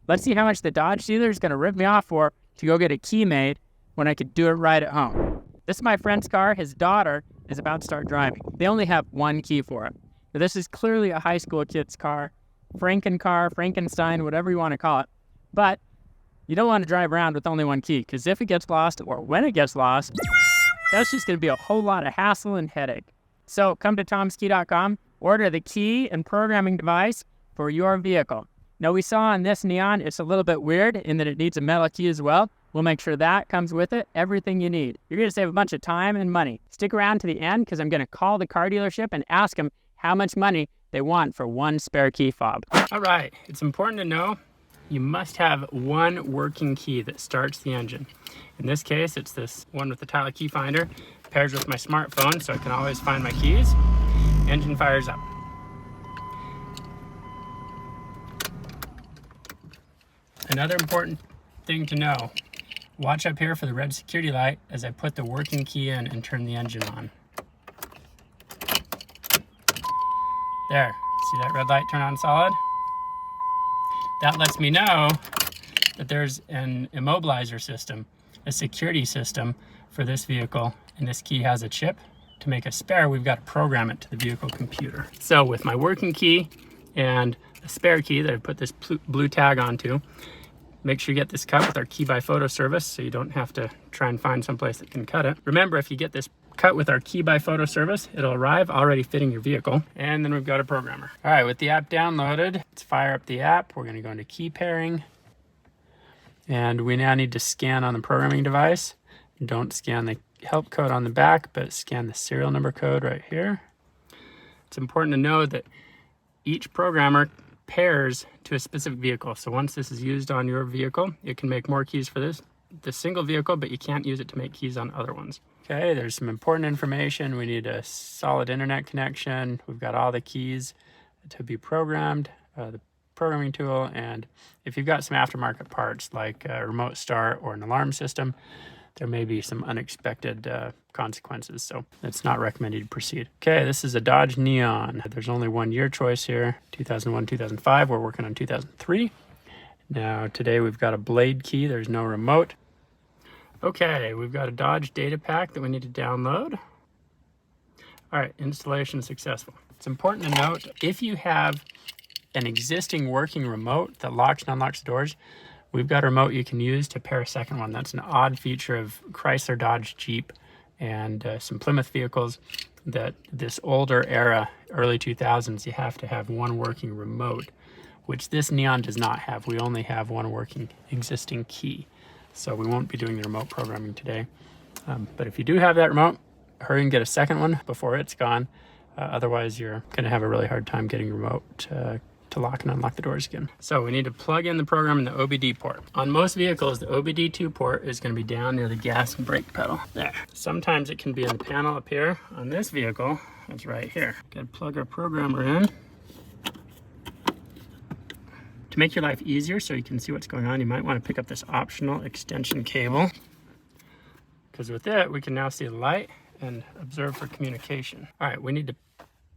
Let's see how much the Dodge dealer is going to rip me off for to go get a key made when I could do it right at home. This is my friend's car. His daughter is about to start driving. They only have one key for it. Now, this is clearly a high school kid's car, Frankenstein, whatever you want to call it. But you don't want to drive around with only one key, because if it gets lost or when it gets lost, that's just going to be a whole lot of hassle and headache. So come to Tomskey.com, order the key and programming device for your vehicle. Now, we saw on this Neon, it's a little bit weird in that it needs a metal key as well. We'll make sure that comes with it, everything you need. You're going to save a bunch of time and money. Stick around to the end, because I'm going to call the car dealership and ask them how much money they want for one spare key fob. All right, it's important to know you must have one working key that starts the engine. In this case, it's this one with the tile key finder. Pairs with my smartphone, so I can always find my keys. Engine fires up. Another important thing to know, watch up here for the red security light as I put the working key in and turn the engine on. There, see that red light turn on solid? That lets me know that there's an immobilizer system, a security system for this vehicle, and this key has a chip. To make a spare, we've got to program it to the vehicle computer. So with my working key and a spare key that I put this blue tag onto, make sure you get this cut with our key by photo service so you don't have to try and find someplace that can cut it. Remember, if you get this cut with our key by photo service, it'll arrive already fitting your vehicle. And then we've got a programmer. All right, with the app downloaded, let's fire up the app. We're going to go into key pairing. And we now need to scan on the programming device. Don't scan the help code on the back, but scan the serial number code right here. It's important to know that each programmer pairs to a specific vehicle. So once this is used on your vehicle, it can make more keys for this single vehicle, but you can't use it to make keys on other ones. Okay, there's some important information. We need a solid internet connection. We've got all the keys to be programmed, the programming tool, and if you've got some aftermarket parts like a remote start or an alarm system, there may be some unexpected consequences, so it's not recommended to proceed. Okay, this is a Dodge Neon. There's only 1 year choice here, 2001, 2005. We're working on 2003. Now, today we've got a blade key. There's no remote. Okay, we've got a Dodge data pack that we need to download. All right, installation successful. It's important to note, if you have an existing working remote that locks and unlocks the doors, we've got a remote you can use to pair a second one. That's an odd feature of Chrysler, Dodge, Jeep, and some Plymouth vehicles, that this older era, early 2000s, you have to have one working remote, which this Neon does not have. We only have one working existing key. So we won't be doing the remote programming today. But if you do have that remote, hurry and get a second one before it's gone. Otherwise, you're going to have a really hard time getting a remote to lock and unlock the doors again. So we need to plug in the program in the OBD port. On most vehicles, the OBD2 port is going to be down near the gas and brake pedal. There. Sometimes it can be in the panel up here. On this vehicle, it's right here. Got to plug our programmer in. To make your life easier so you can see what's going on, you might want to pick up this optional extension cable, because with it, we can now see the light and observe for communication. All right, we need to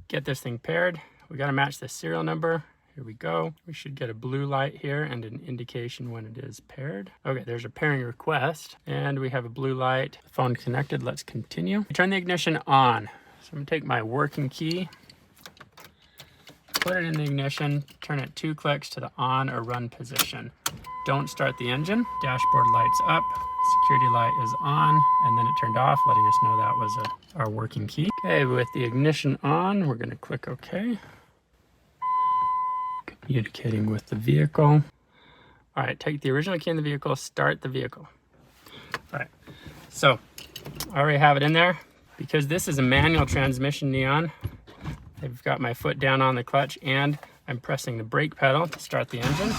get this thing paired. We got to match the serial number. Here we go. We should get a blue light here and an indication when it is paired. Okay, there's a pairing request, and we have a blue light. The phone connected. Let's continue. Turn the ignition on. So I'm going to take my working key, put it in the ignition, turn it 2 clicks to the on or run position. Don't start the engine. Dashboard lights up, security light is on, and then it turned off, letting us know that was our working key. Okay, with the ignition on, we're going to click OK. Communicating with the vehicle. All right, take the original key in the vehicle, start the vehicle. All right, so I already have it in there. Because this is a manual transmission Neon, I've got my foot down on the clutch and I'm pressing the brake pedal to start the engine.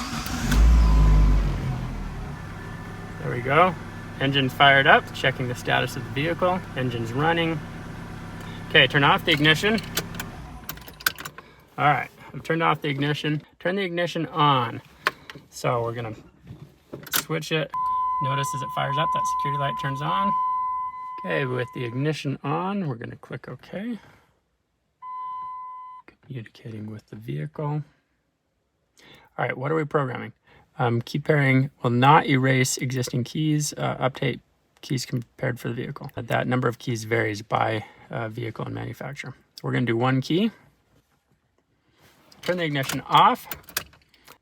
There we go. Engine fired up, checking the status of the vehicle. Engine's running. Okay, turn off the ignition. All right, I've turned off the ignition. Turn the ignition on. So we're gonna switch it. Notice as it fires up, that security light turns on. Okay, with the ignition on, we're gonna click OK. Communicating with the vehicle. All right, what are we programming? Key pairing will not erase existing keys. Update keys compared for the vehicle. That number of keys varies by vehicle and manufacturer. So we're going to do one key. Turn the ignition off,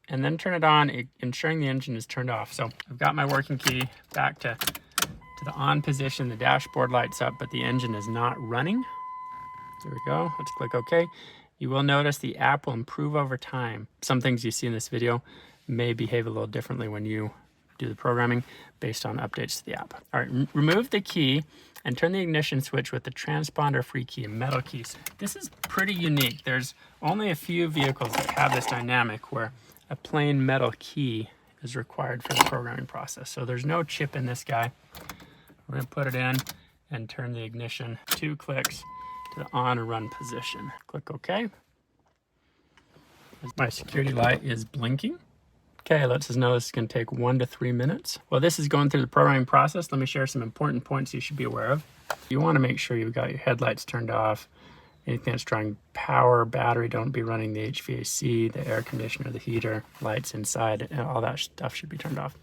and then turn it on, ensuring the engine is turned off. So I've got my working key back to the on position. The dashboard lights up, but the engine is not running. There we go. Let's click OK. You will notice the app will improve over time. Some things you see in this video may behave a little differently when you do the programming based on updates to the app. All right, remove the key and turn the ignition switch with the transponder-free key, a metal key. This is pretty unique. There's only a few vehicles that have this dynamic where a plain metal key is required for the programming process. So there's no chip in this guy. We're gonna put it in and turn the ignition 2 clicks to the on or run position. Click OK. My security light is blinking. Okay, it lets us know this is going to take 1 to 3 minutes. While this is going through the programming process, let me share some important points you should be aware of. You want to make sure you've got your headlights turned off. Anything that's drawing power, battery, don't be running the HVAC, the air conditioner, the heater, lights inside, and all that stuff should be turned off.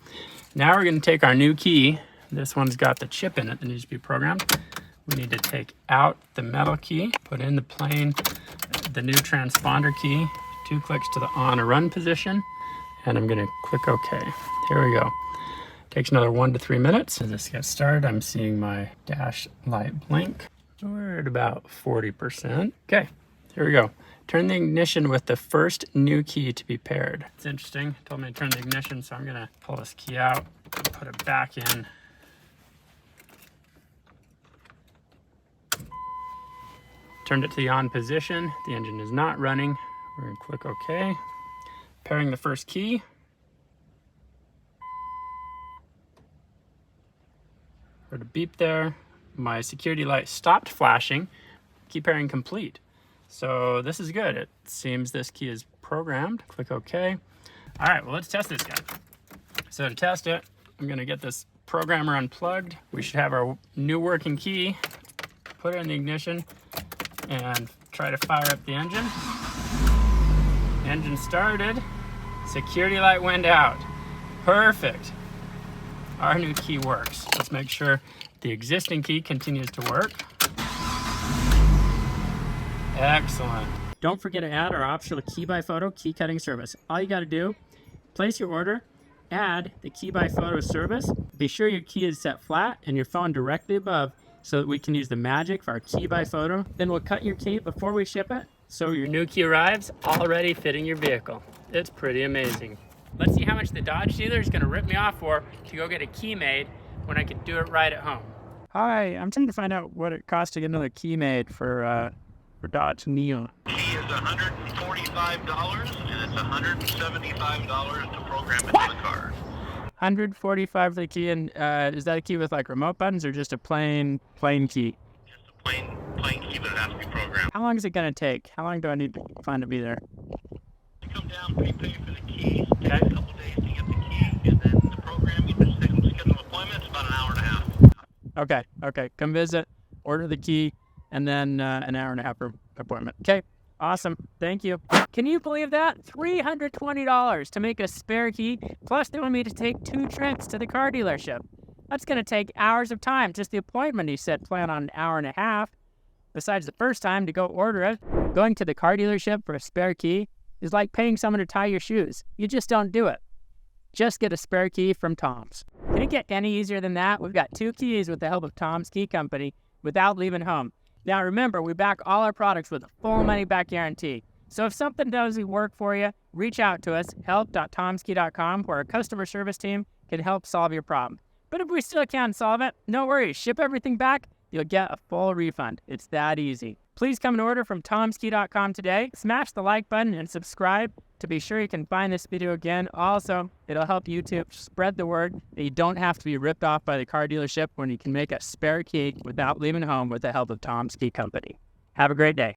Now we're going to take our new key. This one's got the chip in it that needs to be programmed. We need to take out the metal key, put in the plain, the new transponder key, 2 clicks to the on or run position. And I'm gonna click OK. Here we go. Takes another 1 to 3 minutes. As this gets started, I'm seeing my dash light blink. We're at about 40%. Okay, here we go. Turn the ignition with the first new key to be paired. It's interesting, it told me to turn the ignition, so I'm gonna pull this key out, put it back in. Turned it to the on position. The engine is not running. We're gonna click OK. Pairing the first key. Heard a beep there. My security light stopped flashing. Key pairing complete. So this is good. It seems this key is programmed. Click OK. All right, well, let's test this guy. So to test it, I'm gonna get this programmer unplugged. We should have our new working key. Put it in the ignition and try to fire up the engine. Engine started, security light went out. Perfect. Our new key works. Let's make sure the existing key continues to work. Excellent. Don't forget to add our optional key by photo key cutting service. All you got to do, place your order, add the key by photo service. Be sure your key is set flat and your phone directly above so that we can use the magic for our key by photo. Then we'll cut your key before we ship it, so your new key arrives already fitting your vehicle. It's pretty amazing. Let's see how much the Dodge dealer is going to rip me off for to go get a key made when I could do it right at home. Hi, I'm trying to find out what it costs to get another key made for Dodge Neon. Key is $145 and it's $175 to program it to the car. $145 for the key, and is that a key with like remote buttons or just a plain key? Just a plain key, but it has to be programmed. How long is it going to take? How long do I need to find to be there? You come down, prepay for the key. It Okay. takes a couple days to get the key, and then the program, you just schedule an appointment. It's about an hour and a half. Okay. Come visit, order the key, and then an hour and a half appointment. Okay, awesome. Thank you. Can you believe that? $320 to make a spare key, plus they want me to take 2 trips to the car dealership. That's going to take hours of time. Just the appointment, he said, plan on an hour and a half. Besides the first time to go order it, going to the car dealership for a spare key is like paying someone to tie your shoes. You just don't do it. Just get a spare key from Tom's. Can it get any easier than that? We've got 2 keys with the help of Tom's Key Company without leaving home. Now remember, we back all our products with a full money-back guarantee. So if something doesn't work for you, reach out to us, help.tomskey.com, where our customer service team can help solve your problem. But if we still can't solve it, no worries. Ship everything back, you'll get a full refund. It's that easy. Please come and order from tomskey.com today. Smash the like button and subscribe to be sure you can find this video again. Also, it'll help YouTube spread the word that you don't have to be ripped off by the car dealership when you can make a spare key without leaving home with the help of Tom's Key Company. Have a great day.